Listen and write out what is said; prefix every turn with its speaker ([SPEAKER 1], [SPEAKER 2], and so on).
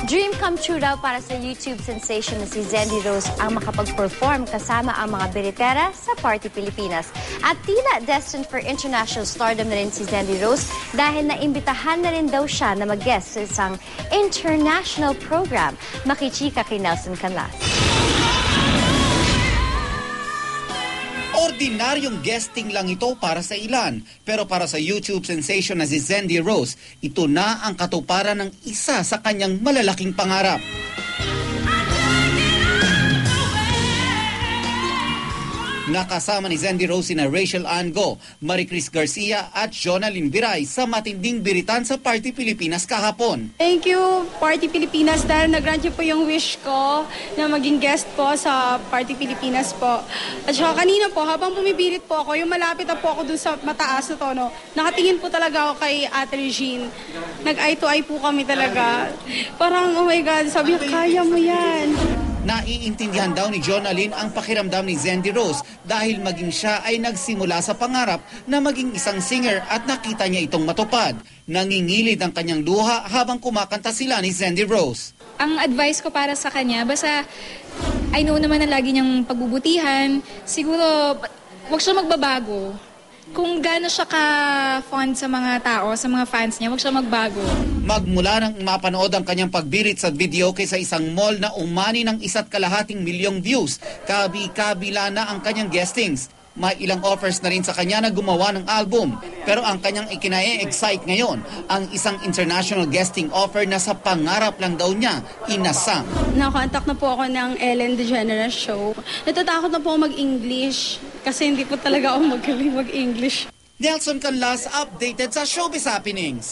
[SPEAKER 1] Dream come true daw para sa YouTube sensation na si Zendy Rose ang makapag-perform kasama ang mga biritera sa Party Pilipinas. At tila destined for international stardom na rin si Zendy Rose dahil naimbitahan na rin daw siya na mag-guest sa isang international program. Makichika kay Nelson Canlas.
[SPEAKER 2] Ordinaryong guesting lang ito para sa ilan, pero para sa YouTube sensation na si Zendy Rose, ito na ang katuparan ng isa sa kanyang malalaking pangarap. Nakasama ni Zendy Rose na Rachel Ann Go, Maricris Garcia at Jonalyn Viray sa matinding biritan sa Party Pilipinas kahapon.
[SPEAKER 3] Thank you, Party Pilipinas, dahil nag-grant niyo po yung wish ko na maging guest po sa Party Pilipinas po. At saka kanina po, habang bumibirit po ako, yung malapit na po ako dun sa mataas na tono, nakatingin po talaga ako kay Ate Regine. Nag-eye to eye po kami talaga. Parang, oh my God, sabi niya, kaya mo yan.
[SPEAKER 2] Naiintindihan daw ni Jonalyn ang pakiramdam ni Zendy Rose dahil maging siya ay nagsimula sa pangarap na maging isang singer at nakita niya itong matupad. Nangingilid ang kanyang luha habang kumakanta sila ni Zendy Rose.
[SPEAKER 4] Ang advice ko para sa kanya, basta I know naman na lagi niyang pagbubutihan, siguro wag siya magbabago. Kung gaano siya ka-fond sa mga tao, sa mga fans niya, wag siya magbago.
[SPEAKER 2] Magmula nang mapanood ang kanyang pagbirit sa video sa isang mall na umani ng 1.5 milyong views, kabi-kabila na ang kanyang guestings. May ilang offers na rin sa kanya na gumawa ng album. Pero ang kanyang ikinae-excite ngayon, ang isang international guesting offer na sa pangarap lang daw niya, inasam.
[SPEAKER 3] Nakakontak na po ako ng Ellen DeGeneres show. Natatakot na po mag-English kasi hindi po talaga ako magaling mag-English.
[SPEAKER 2] Nelson Canlas, updated sa Showbiz Happenings.